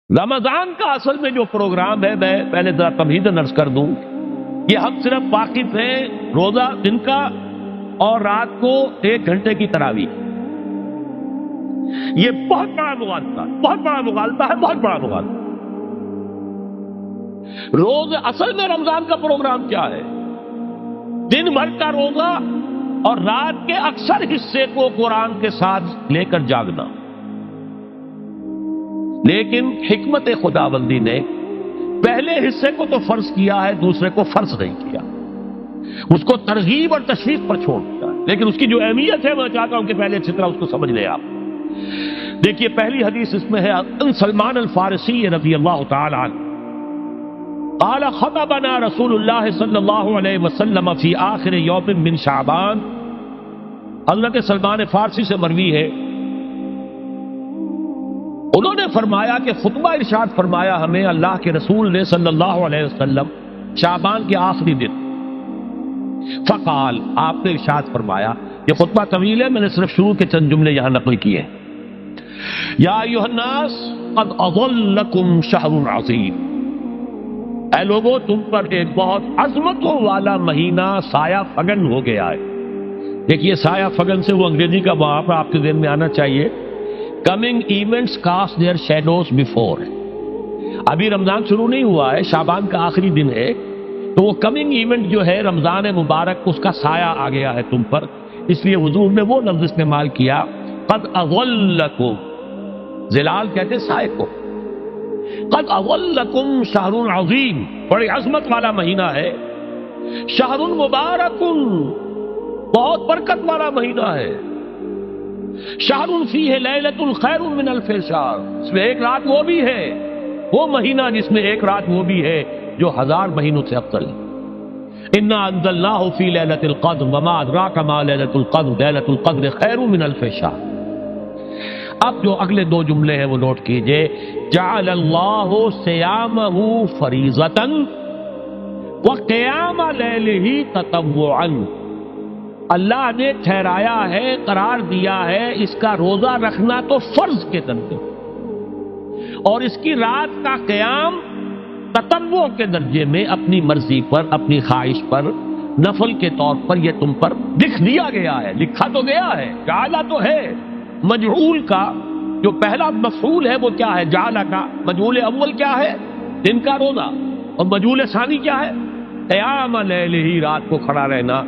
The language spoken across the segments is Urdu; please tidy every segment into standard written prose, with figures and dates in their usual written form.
رمضان کا اصل میں جو پروگرام ہے، میں پہلے ذرا تمہیداً عرض کر دوں کہ ہم صرف واقف ہیں روزہ دن کا اور رات کو 1 گھنٹے کی تراویح۔ یہ بہت بڑا مغالطہ ہے، بہت بڑا مغالطہ۔ روز اصل میں رمضان کا پروگرام کیا ہے؟ دن بھر کا روزہ اور رات کے اکثر حصے کو قرآن کے ساتھ لے کر جاگنا۔ لیکن حکمت خداوندی نے پہلے حصے کو تو فرض کیا ہے، دوسرے کو فرض نہیں کیا، اس کو ترغیب اور تشویق پر چھوڑ دیا۔ لیکن اس کی جو اہمیت ہے میں چاہتا ہوں کہ پہلے اچھی طرح اس کو سمجھ لیں آپ۔ دیکھیے پہلی حدیث اس میں ہے ان سلمان الفارسی رضی اللہ تعالی عنہ قال خطبنا رسول اللہ صلی اللہ علیہ وسلم فی آخر یوم من شعبان۔ حضرت سلمان فارسی سے مروی ہے، انہوں نے فرمایا کہ خطبہ ارشاد فرمایا ہمیں اللہ کے رسول نے صلی اللہ علیہ وسلم شعبان کے آخری دن۔ فقال، آپ نے ارشاد فرمایا، یہ خطبہ طویل ہے، میں نے صرف شروع کے چند جملے یہاں نقل کیے ہیں۔ یا ایھا الناس قد اظلکم شہر عظیم، اے لوگوں تم پر ایک بہت عظمتوں والا مہینہ سایہ فگن ہو گیا ہے۔ دیکھیے سایہ فگن سے وہ انگریزی کا وہاں پر آپ کے ذہن میں آنا چاہیے، coming events cast their shadows before. ابھی رمضان شروع نہیں ہوا ہے، شعبان کا آخری دن ہے، تو وہ کمنگ ایونٹ جو ہے رمضان مبارک، اس کا سایہ آ گیا ہے تم پر، اس لیے حضور نے وہ لفظ استعمال کیا قد اظلکم، ظلال کہتے سائے کو، قد اظلکم شہر عظیم، بڑی عظمت والا مہینہ ہے، شہر مبارک، بہت برکت والا مہینہ ہے، شہر فیہ لیلۃ خیر من الف شہر، اس میں ایک رات وہ بھی ہے، وہ مہینہ جس میں ایک رات وہ بھی ہے جو 1000 مہینوں سے افضل ہے۔ انا انزلناہ فی لیلۃ القدر وما ادراک ما لیلۃ القدر لیلۃ القدر خیر من الف شہر۔ اب جو اگلے 2 جملے ہیں وہ نوٹ کیجئے، جعل اللہ صیامہ فریضۃ وقیام لیلہ تطوعا، اللہ نے ٹھہرایا ہے، قرار دیا ہے اس کا روزہ رکھنا تو فرض کے درجے، اور اس کی رات کا قیام تطوع کے درجے میں، اپنی مرضی پر، اپنی خواہش پر، نفل کے طور پر یہ تم پر لکھ دیا گیا ہے، لکھا تو گیا ہے، جعلہ تو ہے۔ مجعول کا جو پہلا مفعول ہے وہ کیا ہے؟ جعلہ کا مجعول اول کیا ہے؟ دن کا روزہ، اور مجعول ثانی کیا ہے؟ قیام لیلہ، رات کو کھڑا رہنا۔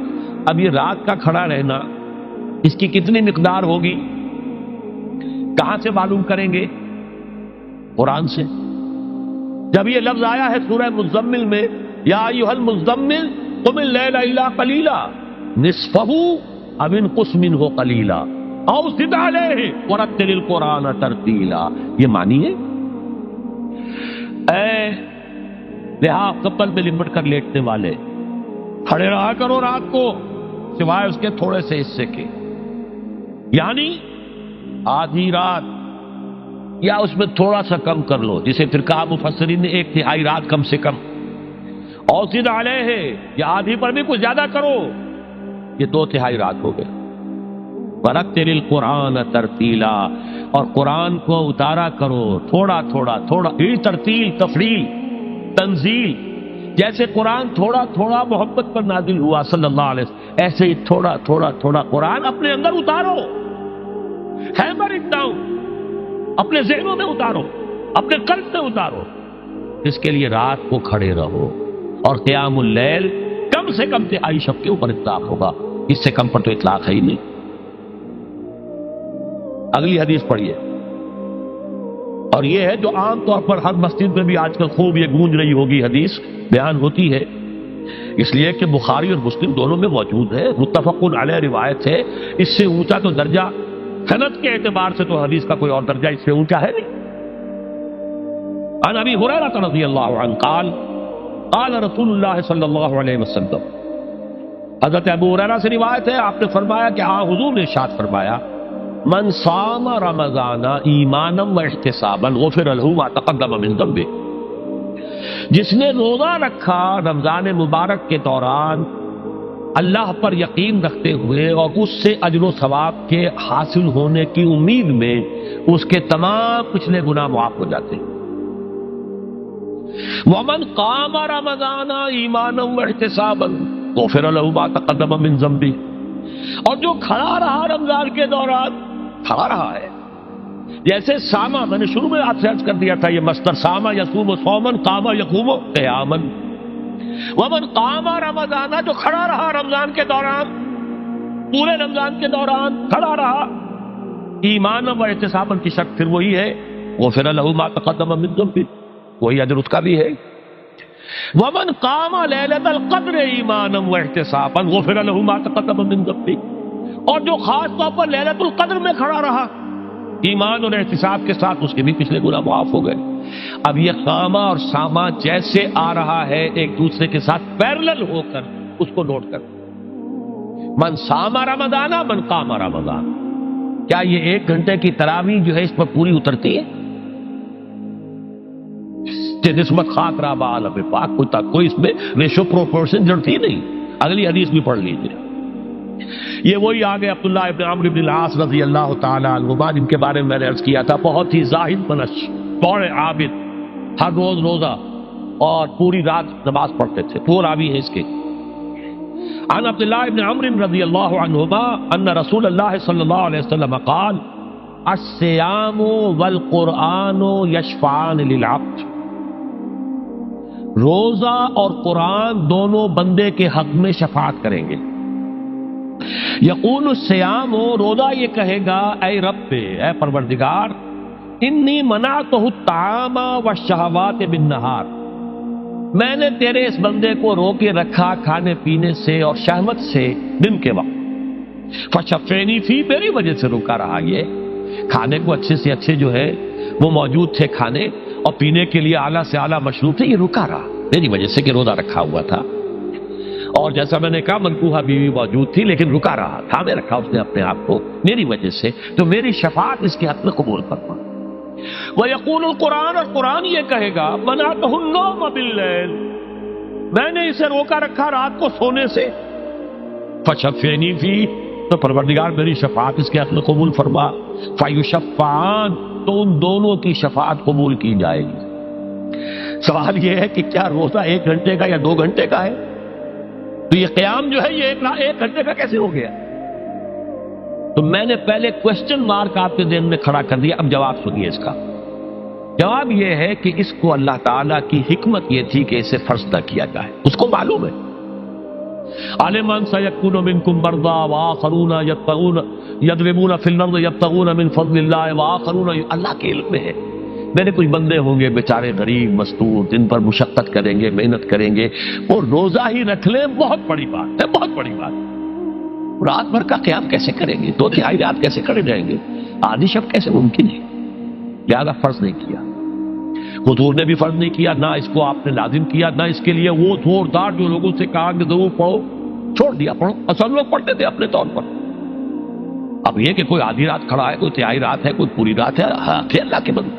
اب یہ رات کا کھڑا رہنا، اس کی کتنی مقدار ہوگی؟ کہاں سے معلوم کریں گے؟ قرآن سے۔ جب یہ لفظ آیا ہے سورہ مزمل میں، یا ایھا المزمل قم اللیل الا قلیلا نصفہ او انقص منہ قلیلا او زد علیہ ورتل القرآن ترتیلا، یہ معنی ہے اے لحاظ کپل میں لپٹ کر لیٹنے والے، کھڑے رہا کرو رات کو سوائے اس کے تھوڑے سے حصے کے، یعنی آدھی رات یا اس میں تھوڑا سا کم کر لو، جسے پھر کہا مفسرین نے 1/3 رات کم سے کم، اور زد علیہ، یا آدھی پر بھی کچھ زیادہ کرو، یہ 2/3 رات ہو گئے۔ وَرَتِّلِ الْقُرْآنَ تَرْتِیلًا، اور قرآن کو اتارا کرو تھوڑا تھوڑا، یہ ترتیل، تفریل، تنزیل، جیسے قرآن تھوڑا تھوڑا محبت پر نازل ہوا صلی اللہ علیہ وسلم، ایسے ہی تھوڑا تھوڑا تھوڑا قرآن اپنے اندر اتارو، ہیمر اٹ ڈاؤن، اپنے ذہنوں میں اتارو، اپنے قلب میں اتارو۔ اس کے لیے رات کو کھڑے رہو، اور قیام اللیل کم سے کم 3 شب کے اوپر اطلاق ہوگا، اس سے کم پر تو اطلاق ہے ہی نہیں۔ اگلی حدیث پڑھیے، اور یہ ہے جو عام طور پر ہر مسجد میں بھی آج کل خوب یہ گونج رہی ہوگی، حدیث بیان ہوتی ہے، اس لیے کہ بخاری اور مسلم دونوں میں موجود ہے، متفق علیہ روایت ہے، اس سے اونچا تو درجہ سند کے اعتبار سے تو حدیث کا کوئی اور درجہ اس سے اونچا ہے نہیں۔ عن ابی ہریرہ رضی اللہ عنہ قال قال رسول اللہ صلی اللہ علیہ وسلم، حضرت ابو ہریرہ سے روایت ہے، آپ نے فرمایا کہ حضور نے ارشاد فرمایا، من صام رمضان ایمانا و احتسابا غفر له ما تقدم من ذنبه، جس نے روزہ رکھا رمضان مبارک کے دوران اللہ پر یقین رکھتے ہوئے اور اس سے اجر و ثواب کے حاصل ہونے کی امید میں، اس کے تمام پچھلے گناہ معاف ہو جاتے ہیں۔ ومن قام رمضان ایمانا واحتسابا غفر له ما تقدم من ذنبه، اور جو کھڑا رہا رمضان کے دوران، کھڑا رہا ہے، جیسے ساما، میں نے شروع میں آپ سے عرض کر دیا تھا یہ مصدر ساما یصوم صوما قام یقوم قیاما، ومن قام رمضان، جو کھڑا رہا رمضان کے دوران، پورے رمضان کے دوران کھڑا رہا، ایمان و احتساباً کی شرط پھر وہی ہے، غفر له ما تقدم من ذنبه، وہی اجر اس کا بھی ہے۔ ومن قام لیلۃ القدر ایمانا واحتسابا غفر له ما تقدم من ذنبه، اور جو خاص طور پر لیلۃ القدر میں کھڑا رہا ایمان اور احتساب کے ساتھ، اس کے بھی پچھلے گناہ معاف ہو گئے۔ اب یہ قامہ اور سامہ جیسے آ رہا ہے ایک دوسرے کے ساتھ پیرلل ہو کر، اس کو نوٹ کر، من سام رمضان من قام رمضان، کیا یہ 1 گھنٹے کی تراویح جو ہے اس پر پوری اترتی ہے؟ نسبت خاک رابع عالم پاک کو تک کوئی اس میں ریشو پروپورشن جڑتی نہیں۔ اگلی حدیث بھی پڑھ لیجیے، یہ وہی آگے عبداللہ ابن عمرو بن العاص رضی اللہ تعالی عنہما، جن کے بارے میں نے عرض کیا تھا، بہت ہی زاہد منش، بڑے عابد، ہر روز روزہ اور پوری رات نماز پڑھتے تھے، پورا بھی ہے اس کے۔ عن عبداللہ ابن عمرو رضی اللہ عنہما ان رسول اللہ صلی اللہ علیہ وسلم قال الصیام والقرآن یشفعان للعبد، روزہ اور قرآن دونوں بندے کے حق میں شفاعت کریں گے۔ یقول الصیام، روزہ یہ کہے گا اے رب، اے پروردگار، انی منعتہ الطعام والشہوات بالنہار، میں نے تیرے اس بندے کو روکے رکھا کھانے پینے سے اور شہوت سے دن کے وقت، فشفعنی فی، میری وجہ سے روکا رہا، یہ کھانے کو اچھے سے اچھے جو ہے وہ موجود تھے کھانے، اور پینے کے لیے اعلیٰ سے اعلیٰ مشروب تھے، یہ رکا رہا میری وجہ سے کہ روزہ رکھا ہوا تھا، اور جیسا میں نے کہا منکوحہ بیوی موجود تھی لیکن رکا رہا، تھامے رکھا اس نے اپنے آپ کو میری وجہ سے، تو میری شفاعت اس کے حق میں قبول فرما۔ وَيَقُولُ الْقُرْآنُ، اور قرآن یہ کہے گا مَنَعْتُهُ النَّوْمَ بِاللَّيْلِ، میں نے اسے روکا رکھا رات کو سونے سے، فَشَفِّعْنِي فِيهِ، تو پروردگار میری شفاعت اس کے حق میں قبول فرما، فَيُشَفَّعَانِ، تو ان دونوں کی شفاعت قبول کی جائے گی۔ سوال یہ ہے کہ کیا روزہ 1 گھنٹے کا یا 2 گھنٹے کا ہے؟ تو یہ قیام جو ہے یہ 1 گھنٹے کا کیسے ہو گیا؟ تو میں نے پہلے کوسچن مارک آپ کے ذہن میں کھڑا کر دیا، اب جواب سنیے اس کا۔ جواب یہ ہے کہ اس کو اللہ تعالیٰ کی حکمت یہ تھی کہ اسے فرض نہ کیا جائے، اس کو معلوم ہے۔ عَلِمَ أَنَّ سَيَكُونُ مِنكُم مَّرْضَىٰ وَآخَرُونَ يَضْرِبُونَ فِي الْأَرْضِ يَبْتَغُونَ مِن فَضْلِ اللَّهِ وَآخَرُونَ، اللہ کے علم میں ہے میرے کچھ بندے ہوں گے بیچارے غریب مستور، جن پر مشقت کریں گے، محنت کریں گے، اور روزہ ہی رکھ لیں، بہت بڑی بات ہے، بہت بڑی بات۔ رات بھر کا قیام کیسے کریں گے؟ 2/3 رات کیسے کھڑے رہیں گے؟ آدھی شب کیسے ممکن ہے؟ لہذا فرض نہیں کیا، حضور نے بھی فرض نہیں کیا، نہ اس کو آپ نے لازم کیا، نہ اس کے لیے وہ زوردار جو لوگوں سے کہا کہ ضرور پڑھو، چھوڑ دیا پڑھو، اصل لوگ پڑھتے تھے اپنے طور پر۔ اب یہ کہ کوئی آدھی رات کھڑا ہے، کوئی 1/3 رات ہے، کوئی پوری رات ہے، ہاں کہ اللہ کے بندے۔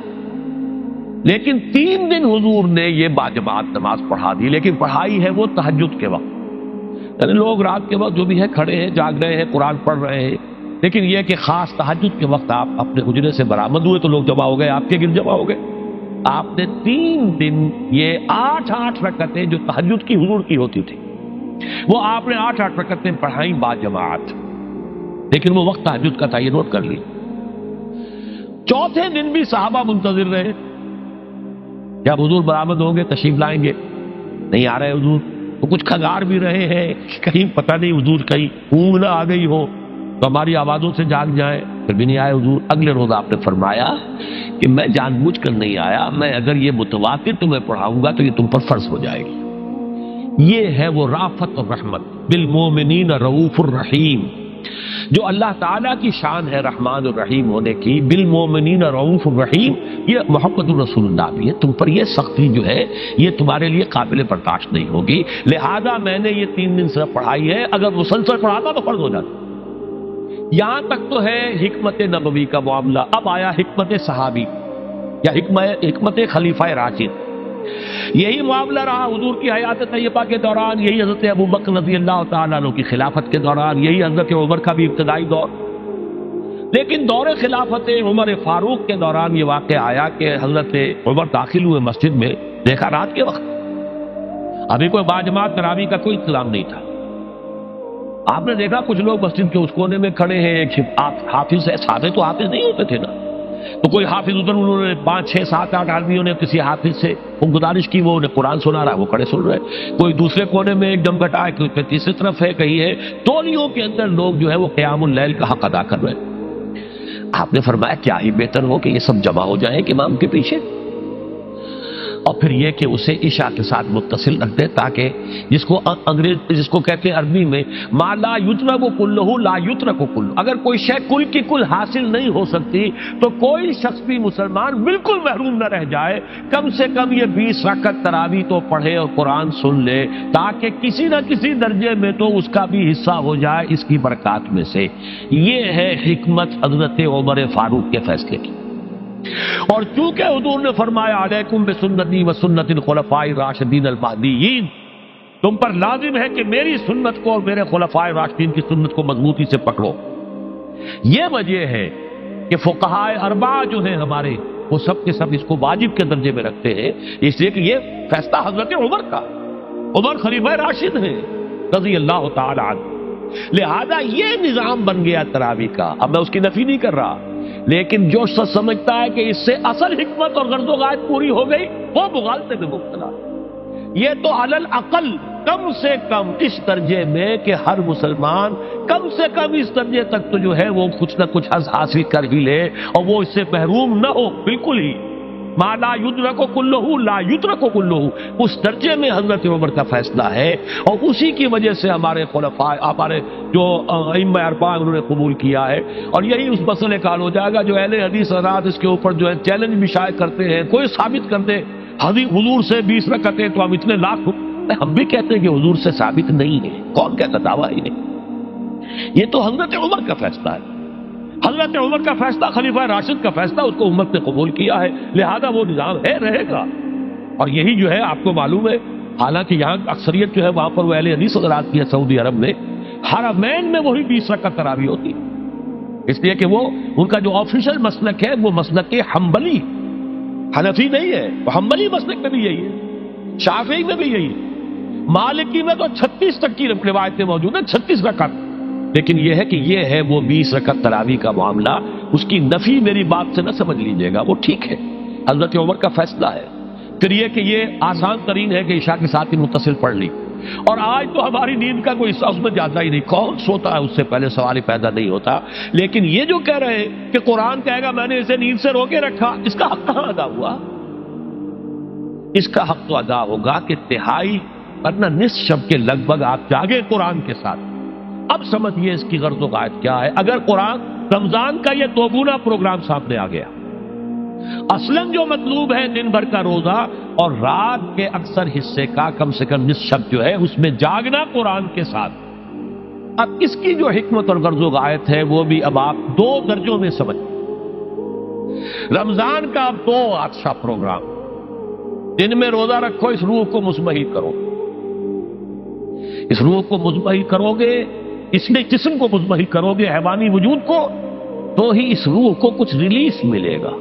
لیکن 3 دن حضور نے یہ باجماعت نماز پڑھا دی، لیکن پڑھائی ہے وہ تہجد کے وقت، یعنی لوگ رات کے وقت جو بھی ہے کھڑے ہیں، جاگ رہے ہیں، قرآن پڑھ رہے ہیں، لیکن یہ کہ خاص تہجد کے وقت آپ اپنے حجرے سے برآمد ہوئے تو لوگ جمع ہو گئے، آپ کے گرد جمع ہو گئے۔ آپ نے 3 دن یہ 8 رکعتیں جو تہجد کی حضور کی ہوتی تھی، وہ آپ نے 8 رکعتیں پڑھائیں باجماعت، لیکن وہ وقت تہجد کا تھا، یہ نوٹ کر لی۔ 4تھے دن بھی صحابہ منتظر رہے، جب حضور برآمد ہوں گے تشریف لائیں گے، نہیں آ رہے حضور، تو کچھ کھنگار بھی رہے ہیں، کہیں پتہ نہیں حضور کہیں اونگ نہ آ گئی ہو تو ہماری آوازوں سے جاگ جائیں، پھر بھی نہیں آئے حضور۔ اگلے روز آپ نے فرمایا کہ میں جان بوجھ کر نہیں آیا، میں اگر یہ متواتر تمہیں پڑھاؤں گا تو یہ تم پر فرض ہو جائے گی۔ یہ ہے وہ رافت اور رحمت، بالمومنین رؤوف الرحیم، جو اللہ تعالیٰ کی شان ہے رحمان الرحیم ہونے کی، بالمومنین رؤوف الرحیم، یہ محمد الرسول اللہ بھی ہے، تم پر یہ سختی جو ہے یہ تمہارے لیے قابل برداشت نہیں ہوگی، لہذا میں نے یہ 3 دن صرف پڑھائی ہے، اگر مسلسل پڑھاتا تو فرض ہو جاتا۔ یہاں تک تو ہے حکمت نبوی کا معاملہ، اب آیا حکمت صحابی یا حکمت خلیفہ راشد۔ یہی معاملہ رہا حضور کی حیات طیبہ کے دوران، یہی حضرت ابو بکر رضی اللہ تعالیٰ عنہ کی خلافت کے دوران، یہی حضرت عمر کا بھی ابتدائی دور۔ لیکن دور خلافت عمر فاروق کے دوران یہ واقعہ آیا کہ حضرت عمر داخل ہوئے مسجد میں، دیکھا رات کے وقت ابھی کوئی باجماعت تراویح کا کوئی انتظام نہیں تھا. آپ نے دیکھا کچھ لوگ مسجد کے اس کونے میں کھڑے ہیں, ایک حافظ ہے, سادے تو حافظ نہیں ہوتے تھے نا, تو کوئی حافظ ادھر, انہوں نے 5 6 7 8 آدمیوں نے کسی حافظ سے گزارش کی, وہ انہیں قرآن سنا رہا ہے, وہ کھڑے سن رہے, کوئی دوسرے کونے میں ایک دم کٹا ہے, کوئی تیسری طرف ہے, کہیں ہے, تولیوں کے اندر لوگ جو ہے وہ قیام اللیل کا حق ادا کر رہے ہیں. آپ نے فرمایا کیا ہی بہتر ہو کہ یہ سب جمع ہو جائیں کہ امام کے پیچھے, اور پھر یہ کہ اسے عشاء کے ساتھ متصل رکھ دے, تاکہ جس کو کہتے ہیں عربی میں ما لا یترک کلہ لا یترک کلہ, اگر کوئی شے کل کی کل حاصل نہیں ہو سکتی تو کوئی شخص بھی مسلمان بالکل محروم نہ رہ جائے, کم سے کم یہ 20 رکعت تراویح تو پڑھے اور قرآن سن لے, تاکہ کسی نہ کسی درجے میں تو اس کا بھی حصہ ہو جائے اس کی برکات میں سے. یہ ہے حکمت حضرت عمر فاروق کے فیصلے کی. اور چونکہ حضور نے فرمایا علیکم بسنتی و سنت الخلفاء الراشدین المہدیین, تم پر لازم ہے کہ میری سنت کو اور میرے خلفاء راشدین کی سنت کو مضبوطی سے پکڑو. یہ وجہ ہے کہ فقہاء اربعہ جو ہیں ہمارے, وہ سب کے سب اس کو واجب کے درجے میں رکھتے ہیں, اس لیے کہ یہ فیصلہ حضرت عمر کا, عمر خلیفہ راشد ہیں رضی اللہ تعالی عنہ, لہذا یہ نظام بن گیا تراویح کا. اب میں اس کی نفی نہیں کر رہا, لیکن جو شخص سمجھتا ہے کہ اس سے اصل حکمت اور غرض و غایت پوری ہو گئی, وہ مغالطے میں مبتلا. یہ تو علی الاقل کم سے کم اس درجے میں کہ ہر مسلمان کم سے کم اس درجے تک تو جو ہے وہ کچھ نہ کچھ حظ حاصل کر ہی لے, اور وہ اس سے محروم نہ ہو بالکل ہی. ما لا یدرک کلہ لا یترک کلہ, اس درجے میں حضرت عمر کا فیصلہ ہے, اور اسی کی وجہ سے ہمارے خلفاء, ہمارے جو ائمہ اربعہ انہوں نے قبول کیا ہے. اور یہی اس مسئلے کا حل ہو جائے گا جو اہل حدیث حضرات اس کے اوپر جو ہے چیلنج بھی شائع کرتے ہیں, کوئی ثابت کر دے حضور سے 20 رکعتیں تو ہم اتنے لاکھ, ہم بھی کہتے ہیں کہ حضور سے ثابت نہیں ہے, کون کہتا دعویٰ ہی نہیں. یہ تو حضرت عمر کا فیصلہ ہے, حضرت عمر کا فیصلہ, خلیفہ راشد کا فیصلہ, اس کو امت نے قبول کیا ہے, لہذا وہ نظام ہے, رہے گا. اور یہی جو ہے آپ کو معلوم ہے, حالانکہ یہاں اکثریت جو ہے وہاں پر وہ اہل حدیث حضرات کی ہے سعودی عرب میں, حرمین میں وہی 20 رکعت تراویح ہوتی ہے, اس لیے کہ وہ ان کا جو آفیشل مسلک ہے وہ مسلک حنبلی, حنفی نہیں ہے, وہ حنبلی مسلک میں بھی یہی ہے, شافعی میں بھی یہی ہے, مالکی میں تو 36 تک کی روایتیں موجود ہیں, 36 رکعت. لیکن یہ ہے کہ یہ ہے وہ 20 رکعت تراویح کا معاملہ, اس کی نفی میری بات سے نہ سمجھ لیجیے گا, وہ ٹھیک ہے, حضرت عمر کا فیصلہ ہے. پھر یہ کہ یہ آسان ترین ہے کہ عشاء کے ساتھ ہی متصل پڑھ لی, اور آج تو ہماری نیند کا کوئی حصہ اس میں جاتا ہی نہیں, کون سوتا ہے اس سے پہلے سوال ہی پیدا نہیں ہوتا. لیکن یہ جو کہہ رہے ہیں کہ قرآن کہے گا میں نے اسے نیند سے روکے رکھا, اس کا حق کہاں ادا ہوا؟ اس کا حق تو ادا ہوگا کہ تہائی ورنہ نصف شب کے لگ بھگ آپ جاگے قرآن کے ساتھ. اب سمجھیے اس کی غرض و غایت کیا ہے. اگر قرآن رمضان کا یہ دوگنا پروگرام سامنے آ گیا, اصلاً جو مطلوب ہے دن بھر کا روزہ اور رات کے اکثر حصے کا کم سے کم نصف شب جو ہے اس میں جاگنا قرآن کے ساتھ, اب اس کی جو حکمت اور غرض و غایت ہے وہ بھی اب آپ 2 درجوں میں سمجھ. رمضان کا اب 2 اچھا پروگرام, دن میں روزہ رکھو, اس روح کو مزمحل کرو, اس روح کو مزمحل کرو گے, اس میں جسم کو مزمحل کرو گے, حیوانی وجود کو, تو ہی اس روح کو کچھ ریلیف ملے گا.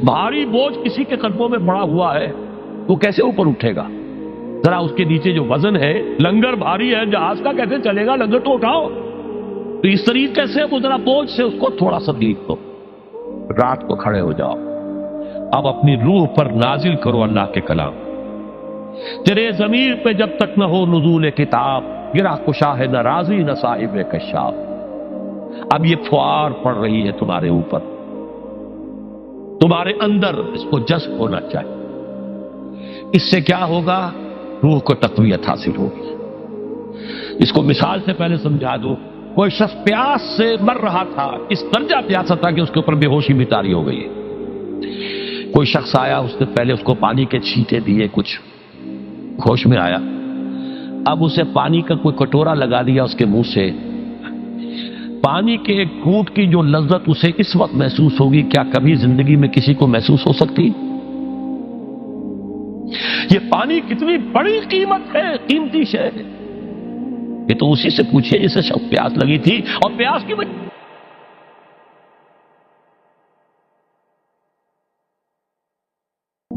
بھاری بوجھ کسی کے قدموں میں پڑا ہوا ہے, وہ کیسے اوپر اٹھے گا؟ ذرا اس کے نیچے جو وزن ہے, لنگر بھاری ہے, جہاز کا کیسے چلے گا, لنگر تو اٹھاؤ. تو اس طریقے سے وہ ذرا بوجھ سے اس کو تھوڑا سا ریلیف دو, رات کو کھڑے ہو جاؤ, اب اپنی روح پر نازل کرو اللہ کے کلام. تیرے ضمیر پہ جب تک نہ ہو نزول کتاب, گرہ کشا ہے نہ راضی نہ صاحب کشاف. اب یہ فوار پڑ رہی ہے تمہارے اوپر, تمہارے اندر اس کو جذب ہونا چاہیے. اس سے کیا ہوگا؟ روح کو تقویت حاصل ہوگی. اس کو مثال سے پہلے سمجھا دو. کوئی شخص پیاس سے مر رہا تھا, اس درجہ پیاسا تھا کہ اس کے اوپر بے ہوشی بھی طاری ہو گئی. کوئی شخص آیا, اس نے پہلے اس کو پانی کے چھینٹے دیے, کچھ ہوش میں آیا, اب اسے پانی کا کوئی کٹورا لگا دیا اس کے منہ سے. پانی کے ایک گھونٹ کی جو لذت اسے اس وقت محسوس ہوگی, کیا کبھی زندگی میں کسی کو محسوس ہو سکتی؟ یہ پانی کتنی بڑی قیمت ہے, قیمتی شے ہے. یہ تو اسی سے پوچھئے جسے شخص پیاس لگی تھی, اور پیاس کی وجہ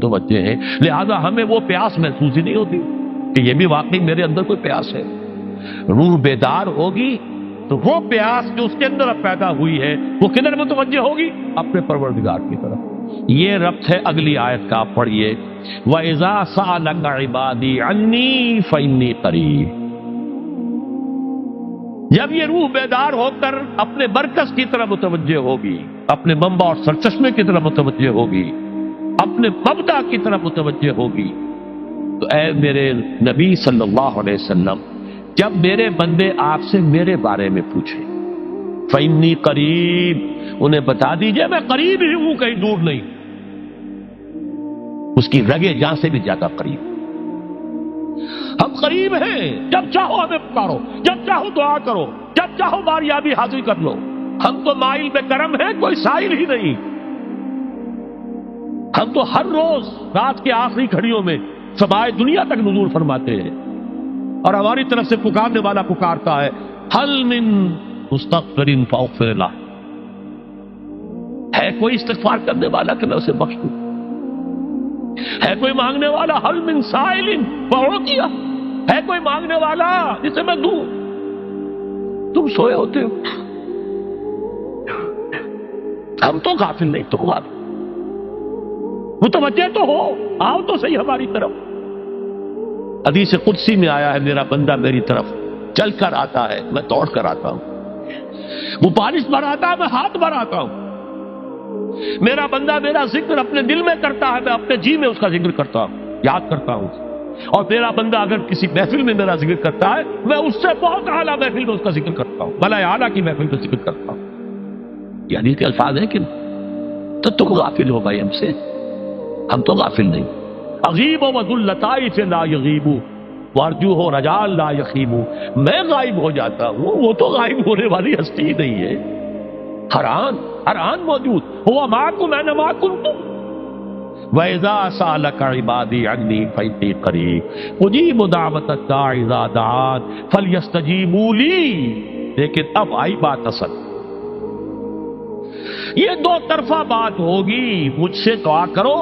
متوجہ ہیں، لہذا ہمیں وہ پیاس محسوس ہی نہیں ہوتی کہ یہ بھی واقعی میرے اندر کوئی پیاس ہے۔ روح بیدار ہوگی تو وہ پیاس جو اس کے اندر اب پیدا ہوئی ہے وہ کدھر متوجہ ہوگی؟ اپنے پروردگار کی طرف۔ یہ ربط ہے اگلی آیت کا، آپ پڑھیے وَإِذَا سَأَلَكَ عِبَادِي عَنِّي فَإِنِّي قَرِيبٌ۔ جب یہ روح بیدار ہو کر اپنے مرکز کی طرف متوجہ ہوگی، اپنے منبع اور سرچشمے کی طرف متوجہ ہوگی، اپنے مبدا کی طرف متوجہ ہوگی، تو اے میرے نبی صلی اللہ علیہ وسلم، جب میرے بندے آپ سے میرے بارے میں پوچھیں فَإِنِّي قَرِيبٌ، انہیں بتا دیجئے میں قریب ہی ہوں، کہیں دور نہیں، اس کی رگے جاں سے بھی زیادہ قریب۔ ہم قریب ہیں، جب چاہو ہمیں پکارو، جب چاہو دعا کرو، جب چاہو باریابی حاصل کر لو۔ ہم تو مائل میں کرم ہیں، کوئی سائل ہی نہیں۔ ہم تو ہر روز رات کے آخری گھڑیوں میں سمائے دنیا تک نزول فرماتے ہیں، اور ہماری طرف سے پکارنے والا پکارتا ہے حل من مستغفر فاغفر لہ، ہے کوئی استغفار کرنے والا کہ میں اسے بخش دوں؟ ہے کوئی مانگنے والا حل من سائل فاعطیہ، ہے کوئی مانگنے والا جسے میں دوں؟ تم سوئے ہوتے ہو، ہم تو غافل نہیں، تو غافل، متوجہ تو ہو، آؤ تو صحیح ہماری طرف۔ حدیث قدسی میں آیا ہے میرا بندہ میری طرف چل کر آتا ہے، میں دوڑ کر آتا ہوں، وہ بارش بھراتا ہے، میں ہاتھ بھراتا ہوں، میرا بندہ میرا ذکر اپنے دل میں کرتا ہے، میں اپنے جی میں اس کا ذکر کرتا ہوں، یاد کرتا ہوں، اور میرا بندہ اگر کسی محفل میں میرا ذکر کرتا ہے، میں اس سے بہت اعلیٰ محفل میں اس کا ذکر کرتا ہوں، بلائے اعلیٰ کی محفل میں ذکر کرتا ہوں۔ یہ حدیث کے الفاظ ہیں کہ تو تم غافل ہو بھائی ہم سے، ہم تو غافل نہیں۔ اغیب و ذو اللطائف لا یغیب وارجو ہو رجال لا یخیب، میں غائب ہو جاتا ہوں، وہ تو غائب ہونے والی ہستی ہی نہیں ہے، ہر آن موجود، ہوا معکم اینما کنتم۔ وَإِذَا سَأَلَكَ عِبَادِي عَنِّي فَإِنِّي قَرِيبٌ أُجِيبُ دَعْوَةَ الدَّاعِ إِذَا دَعَانِ فَلْيَسْتَجِيبُوا لِي۔ لیکن اب آئی بات اصل، یہ دو طرفہ بات ہوگی، مجھ سے دعا کرو،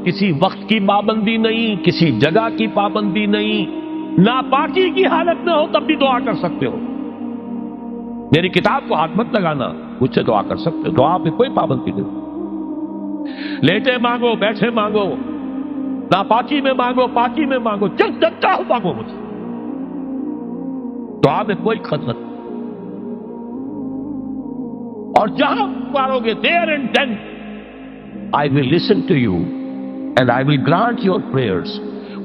کسی وقت کی پابندی نہیں، کسی جگہ کی پابندی نہیں، ناپاکی کی حالت میں ہو تب بھی دعا کر سکتے ہو، میری کتاب کو ہاتھ مت لگانا، مجھ سے دعا کر سکتے ہو، دعا پہ کوئی پابندی نہیں، لیٹے مانگو، بیٹھے مانگو، ناپاکی میں مانگو، پاکی میں مانگو، جب چاہو مانگو مجھ سے، دعا میں کوئی خطرت نہیں، اور جہاں پکارو گے there and then I will listen to you and I will grant your prayers۔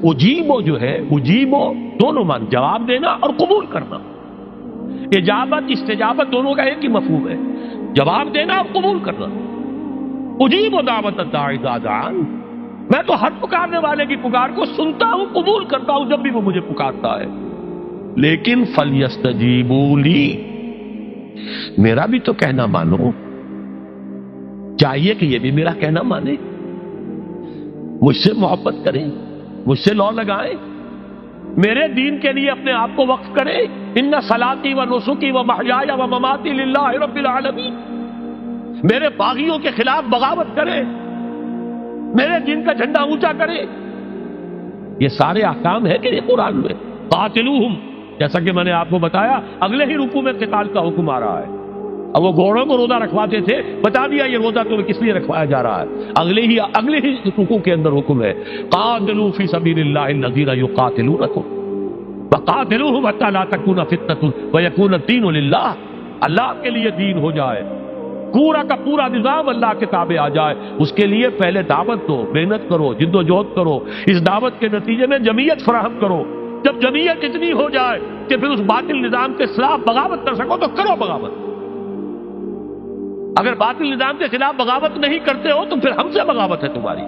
اجیبو جو ہے، اجیبو دونوں مان، جواب دینا اور قبول کرنا، اجابت استجابت دونوں کا ایک ہی مفہوم ہے، جواب دینا اور قبول کرنا۔ اجیبو دعوت الداعی اذا دعان، میں تو ہر پکارنے والے کی پکار کو سنتا ہوں، قبول کرتا ہوں جب بھی وہ مجھے پکارتا ہے، لیکن فلیستجیبوا لی، میرا بھی تو کہنا مانو، چاہیے کہ یہ بھی میرا کہنا مانے، مجھ سے محبت کریں، مجھ سے لو لگائیں، میرے دین کے لیے اپنے آپ کو وقف کریں۔ ان صلاتی و نسکی و محیای و مماتی للہ رب العالمین، میرے باغیوں کے خلاف بغاوت کریں، میرے دین کا جھنڈا اونچا کریں، یہ سارے احکام ہیں کہ یہ قرآن میں۔ قاتلوہم، جیسا کہ میں نے آپ کو بتایا اگلے ہی رکوع میں قتال کا حکم آ رہا ہے، اب وہ گھوڑوں کو روزہ رکھواتے تھے، بتا دیا یہ روزہ تمہیں کس لیے رکھوایا جا رہا ہے، اگلے ہی رکوع کے اندر حکم ہے قاتلوا فی سبیل اللہ الذین یقاتلونکم وقاتلوہم حتی لا تکون فتنۃ ویکون الدین للہ، اللہ کے لیے دین ہو جائے، پورا کا پورا نظام اللہ کے تابع آ جائے، اس کے لیے پہلے دعوت دو، محنت کرو، جد و جہد کرو، اس دعوت کے نتیجے میں جمعیت فراہم کرو، جب جمعیت اتنی ہو جائے کہ پھر اس باطل نظام کے خلاف بغاوت کر سکو تو کرو بغاوت، اگر باطل نظام کے خلاف بغاوت نہیں کرتے ہو تو پھر ہم سے بغاوت ہے تمہاری،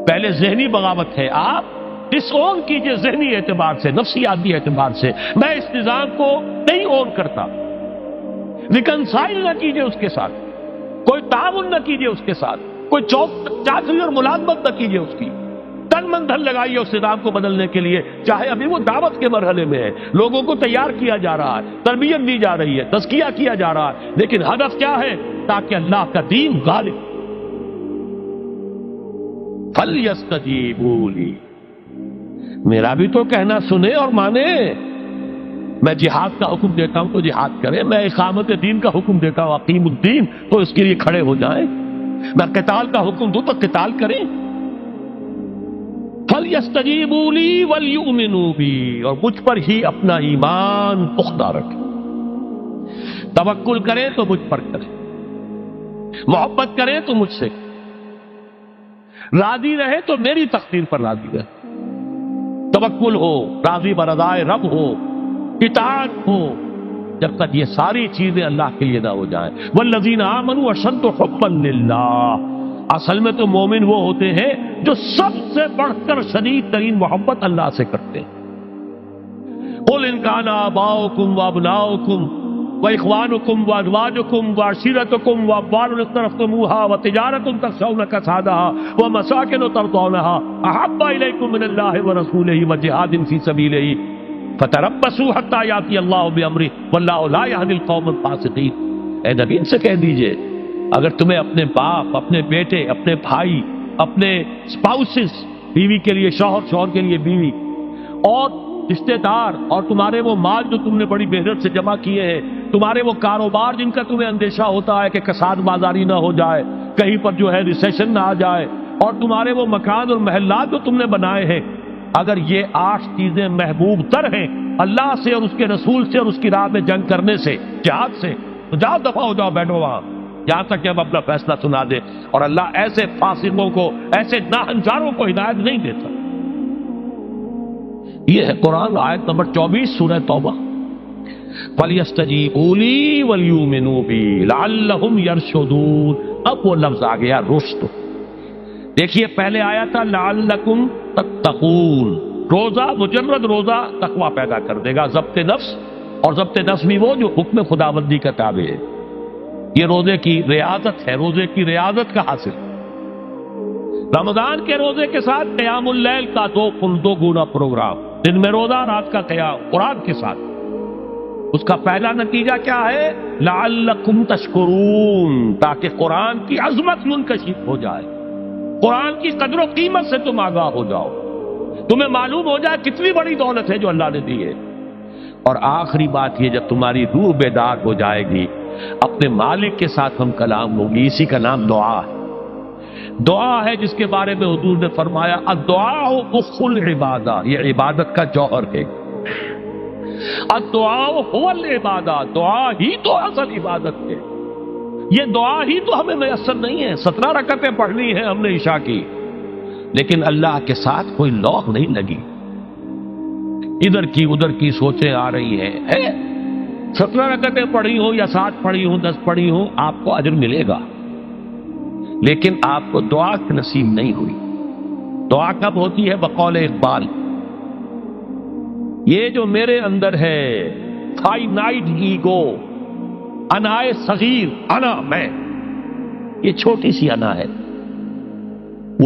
پہلے ذہنی بغاوت ہے، آپ ڈس اون کیجئے ذہنی اعتبار سے، نفسیاتی اعتبار سے، میں اس نظام کو نہیں اون کرتا، ریکنسائل نہ کیجئے اس کے ساتھ، کوئی تعاون نہ کیجئے اس کے ساتھ، کوئی چاچری اور ملازمت نہ کیجئے اس کی، تن من دھن لگائیے اس نظام کو بدلنے کے لیے، چاہے ابھی وہ دعوت کے مرحلے میں ہے، لوگوں کو تیار کیا جا رہا ہے، تربیت دی جا رہی ہے، تزکیہ کیا جا رہا ہے، لیکن ہدف کیا ہے؟ تاکہ اللہ کا دین غالب، فَلْيَسْتَجِيبُوا لِي، میرا بھی تو کہنا سنے اور مانے. میں جہاد کا حکم دیتا ہوں تو جہاد کریں، میں اقامت دین کا حکم دیتا ہوں اقیم الدین تو اس کے لیے کھڑے ہو جائیں، میں قتال کا حکم دوں تو قتال کریں. فَلْيَسْتَجِيبُوا لِي وَلْيُؤْمِنُوا بِي، اور مجھ پر ہی اپنا ایمان پختہ رکھیں. توکل کریں تو مجھ پر کریں، محبت کریں تو مجھ سے، راضی رہے تو میری تقدیر پر راضی رہے. توکل ہو، راضی برضائے رب ہو، اطاعت ہو، جب تک یہ ساری چیزیں اللہ کے لیے نہ ہو جائیں. والذین آمنوا اشد حبا للہ، اصل میں تو مومن وہ ہوتے ہیں جو سب سے بڑھ کر شدید ترین محبت اللہ سے کرتے ہیں. قل ان کان آباؤکم وابناؤکم واخوانکم وازواجکم وعشیرتکم واموال اقترفتموها وتجارۃ تخشون کسادها ومساکن ترضونها احب الیکم من اللہ ورسولہ وجہاد فی سبیلہ فتربصوا حتی یاتی اللہ بامرہ واللہ لا یہدی القوم الفاسقین. اے نبی ان سے کہہ دیجئے اگر تمہیں اپنے باپ، اپنے بیٹے، اپنے بھائی، اپنے اسپاؤسز، بیوی کے لیے شوہر، شوہر کے لیے بیوی، اور رشتے دار، اور تمہارے وہ مال جو تم نے بڑی محنت سے جمع کیے ہیں، تمہارے وہ کاروبار جن کا تمہیں اندیشہ ہوتا ہے کہ کساد بازاری نہ ہو جائے، کہیں پر جو ہے ریسیشن نہ آ جائے، اور تمہارے وہ مکان اور محلات جو تم نے بنائے ہیں، اگر یہ 8 چیزیں محبوب تر ہیں اللہ سے اور اس کے رسول سے اور اس کی راہ میں جنگ کرنے سے، جہاد سے، تو جاؤ دفع ہو جاؤ، بیٹھو وہاں یہاں تک کہ ہم اپنا فیصلہ سنا دے. اور اللہ ایسے فاسقوں کو، ایسے ناہنجاروں کو ہدایت نہیں دیتا. یہ ہے قرآن آیت نمبر 24 سورہ توبہ. فَلْيَسْتَجِيبُوا لِي وَلْيُؤْمِنُوا بِي لَعَلَّهُمْ يَرْشُدُونَ. اب وہ لفظ آ گیا رشد. دیکھیے پہلے آیا تھا لَعَلَّكُمْ تَتَّقُونَ، روزہ، مجرد روزہ تقوی پیدا کر دے گا، ضبط نفس. اور ضبط نفس بھی وہ جو حکم خداوندی کا تابع ہے. یہ روزے کی ریاضت ہے، روزے کی ریاضت کا حاصل. رمضان کے روزے کے ساتھ قیام اللیل کا دو گنا پروگرام، دن میں روزہ، رات کا قیام قرآن کے ساتھ. اس کا پہلا نتیجہ کیا ہے؟ لعلکم تشکرون، تاکہ قرآن کی عظمت منکشف ہو جائے، قرآن کی قدر و قیمت سے تم آگاہ ہو جاؤ، تمہیں معلوم ہو جائے کتنی بڑی دولت ہے جو اللہ نے دی ہے. اور آخری بات یہ، جب تمہاری روح بیدار ہو جائے گی، اپنے مالک کے ساتھ ہم کلام ہوگی. اسی کا نام دعا ہے. دعا ہے جس کے بارے میں حضور نے فرمایا الدعاء اخو العبادہ، یہ عبادت کا جوہر ہے. الدعاء هو العبادہ، دعا ہی تو اصل عبادت ہے. یہ دعا ہی تو ہمیں میسر نہیں ہے. 17 رکعتیں پڑھنی ہیں ہم نے عشاء کی، لیکن اللہ کے ساتھ کوئی لوگ نہیں لگی، ادھر کی ادھر کی سوچیں آ رہی ہیں. 17 رکعتیں پڑھی ہوں یا 7 پڑھی ہوں، 10 پڑھی ہوں، آپ کو اجر ملے گا، لیکن آپ کو دعا نصیب نہیں ہوئی. دعا کب ہوتی ہے؟ بقول اقبال، یہ جو میرے اندر ہے فائنائٹ ایگو، انائے صغیر، انا میں، یہ چھوٹی سی انا ہے.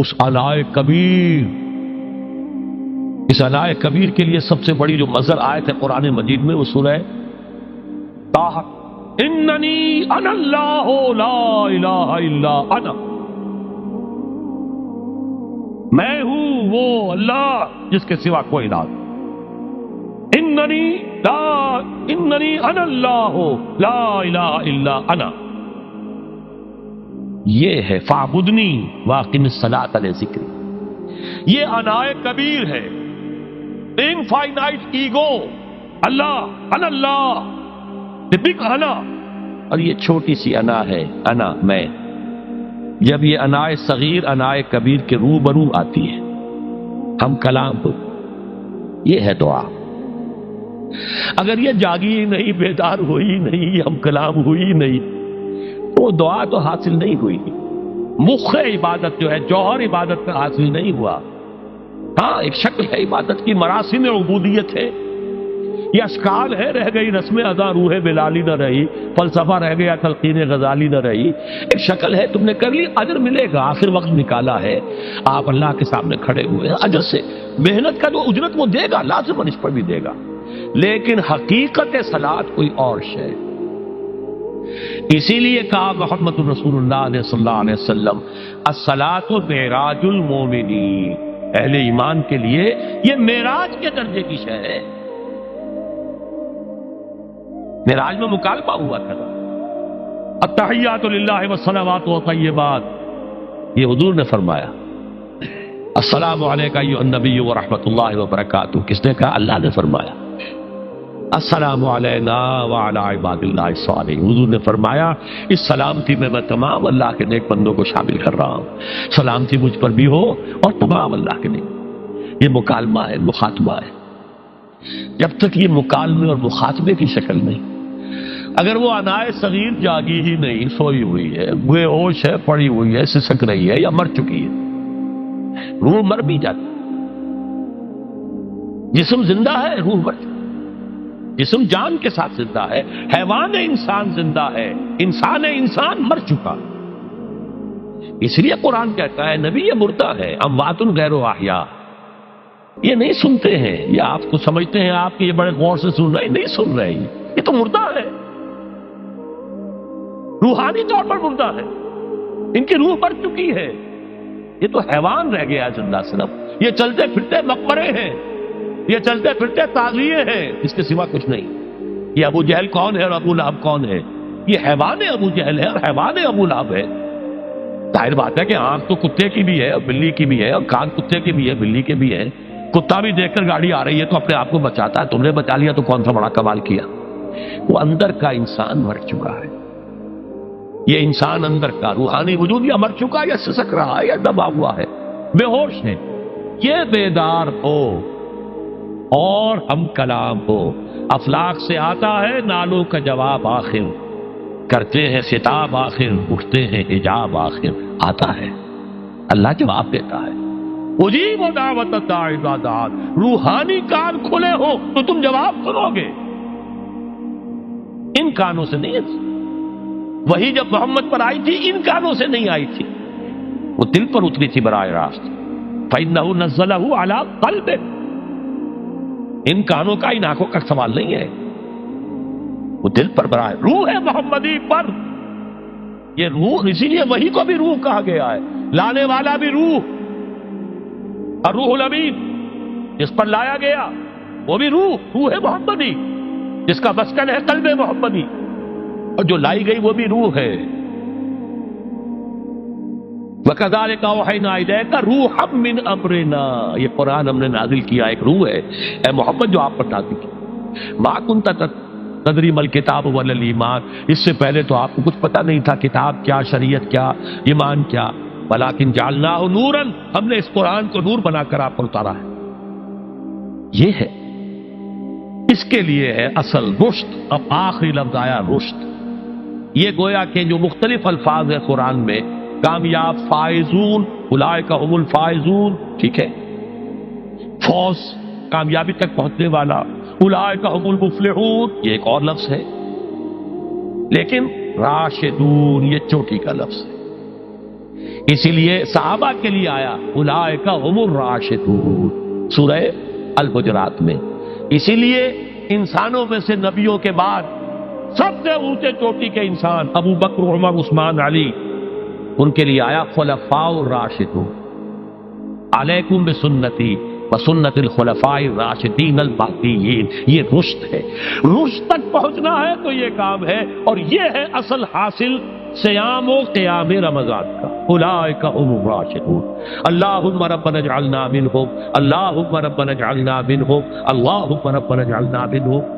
اس انائے کبیر، اس انائے کبیر کے لیے سب سے بڑی جو مظہر آیت ہے قرآن مجید میں، وہ سورہ طٰ، اننی انا اللہ لا الہ الا انا، میں ہوں وہ اللہ جس کے سوا کوئی نہ. اننی انا اللہ لا الہ الا انا، یہ ہے فاعبدنی واقم الصلاۃ لذکری. یہ انائے کبیر ہے، انفائنائٹ ایگو، اللہ انا اللہ، the big انا، اور یہ چھوٹی سی انا ہے، انا میں. جب یہ انائے صغیر انائے کبیر کے روبرو آتی ہے، ہم کلام ہو، یہ ہے دعا. اگر یہ جاگی نہیں، بیدار ہوئی نہیں، ہم کلام ہوئی نہیں، تو وہ دعا تو حاصل نہیں ہوئی. مخ عبادت جو ہے، جوہر عبادت کا حاصل نہیں ہوا. ہاں ایک شکل ہے عبادت کی، مراسم عبودیت ہے، یہ اشکال ہے، رہ گئی رسم ادا روح بلالی نہ رہی، فلسفہ رہ گیا تلقین غزالی نہ رہی. ایک شکل ہے، تم نے کر لی، اجر ملے گا. آخر وقت نکالا ہے، آپ اللہ کے سامنے کھڑے ہوئے، اجر سے محنت کا جو اجرت وہ دے گا، لازم اس پر بھی دے گا. لیکن حقیقت صلاۃ کوئی اور شے. اسی لیے کہا محمد رسول اللہ صلی اللہ علیہ وسلم الصلاۃ معراج المومنین، اہل ایمان کے لیے یہ معراج کے درجے کی شے ہے۔ معراج میں مکالمہ ہوا تھا، التحیات للہ والصلوات والطیبات، یہ حضور نے فرمایا السلام علیکم ایھا النبی ورحمۃ اللہ وبرکاتہ، کس نے کہا؟ اللہ نے فرمایا السلام علینا وعلی عباد اللہ الصالحین، حضور نے فرمایا اس سلامتی میں میں تمام اللہ کے نیک بندوں کو شامل کر رہا ہوں، سلامتی مجھ پر بھی ہو اور تمام اللہ کے نیک۔ یہ مکالمہ ہے، مخاطبہ ہے۔ جب تک یہ مکالمے اور مخاطبے کی شکل نہیں، اگر وہ انائے صغیر جاگی ہی نہیں، سوئی ہوئی ہے، بے ہوش ہے، پڑی ہوئی ہے، سسک رہی ہے یا مر چکی ہے، روح مر بھی جاتی، جسم زندہ ہے، روح مر چکی، جسم جان کے ساتھ زندہ ہے، حیوان انسان زندہ ہے، انسان مر چکا۔ اس لیے قرآن کہتا ہے نبی یہ مردہ ہے، اموات غیر احیاء، یہ نہیں سنتے ہیں، یہ آپ کو سمجھتے ہیں آپ کہ یہ بڑے غور سے سن رہے ہیں، نہیں سن رہے ہیں، یہ تو مردہ ہے، روحانی طور پر مردہ ہے، ان کی روح مر چکی ہے، یہ تو حیوان رہ گیا زندہ صرف، یہ چلتے پھرتے مقبرے ہیں، یہ چلتے پھرتے تعزیے ہیں، اس کے سوا کچھ نہیں۔ یہ ابو جہل کون ہے اور ابو لہب کون ہے؟ یہ حیوان ابو جہل ہے اور حیوان ابو لہب ہے۔ ظاہر بات ہے کہ آنکھ تو کتے کی بھی ہے اور بلی کی بھی ہے، اور کان کتے کی بھی ہے، بلی کے بھی ہے۔ کتا بھی دیکھ کر گاڑی آ رہی ہے تو اپنے آپ کو بچاتا ہے، تم نے بچا لیا تو کون سا بڑا کمال کیا۔ وہ اندر کا انسان مر چکا ہے، یہ انسان اندر کا روحانی وجود یا مر چکا یا سسک رہا ہے یا دبا ہوا ہے، بے ہوش ہے۔ یہ بیدار ہو اور ہم کلام ہو، افلاک سے آتا ہے نالوں کا جواب آخر، کرتے ہیں خطاب آخر، اٹھتے ہیں حجاب آخر، آتا ہے اللہ جواب دیتا ہے۔ اجیب دعوت الداعی اذا دعان، روحانی کان کھلے ہو تو تم جواب سنو گے، ان کانوں سے نہیں۔ وہی جب محمد پر آئی تھی ان کانوں سے نہیں آئی تھی، وہ دل پر اتری تھی براہ راست۔ فإنہ نزلہ علی قلبک، ان کانوں کا ان آنکھوں کا سوال نہیں ہے، وہ دل پر براہ روح ہے محمدی پر، یہ روح، اسی لیے وہی کو بھی روح کہا گیا ہے، لانے والا بھی روح، اور روح الامین جس پر لایا گیا وہ بھی روح ہے محمدی، جس کا مسکن ہے قلب محمدی، اور جو لائی گئی وہ بھی روح ہے۔ وَكَذَلِكَ أَوْحَيْنَا إِلَيْكَ رُوحًا مِّنْ أَمْرِنَا، یہ قرآن ہم نے نازل کیا، ایک روح ہے اے محمد جو آپ پر نازل کی۔ مَا كُنْتَ تَدْرِي مَا الْكِتَابُ وَلَا الْإِيمَانُ، اس سے پہلے تو آپ کو کچھ پتہ نہیں تھا، کتاب کیا، شریعت کیا، ایمان کیا، وَلَٰكِنْ جَعَلْنَاهُ نُورًا، ہم نے اس قرآن کو نور بنا کر آپ پر اتارا ہے۔ یہ ہے، اس کے لیے ہے اصل رشد۔ اب آخری لفظ آیا رشد، یہ گویا کہ جو مختلف الفاظ ہیں قرآن میں، کامیاب، فائزون، اولئک هم الفائزون، ٹھیک ہے، فوز، کامیابی تک پہنچنے والا، اولئک هم المفلحون، یہ ایک اور لفظ ہے، لیکن راشدون یہ چوٹی کا لفظ ہے، اسی لیے صحابہ کے لیے آیا اولئک هم الراشدون سورہ الحجرات میں۔ اسی لیے انسانوں میں سے نبیوں کے بعد سب سے اونچے چوٹی کے انسان ابو بکر، عمر، عثمان، علی، ان کے لیے آیا خلفاء الراشدون، علیکم بسنتی وسنت الخلفاء الراشدین المہدیین، یہ رشد ہے۔ رشد تک پہنچنا ہے تو یہ کام ہے، اور یہ ہے اصل حاصل صیام و قیام رمضان کا۔ اولئک هم الراشدون، اللہم ربنا اجعلنا منہم، اللہم ربنا اجعلنا منہم، اللہم ربنا اجعلنا منہم۔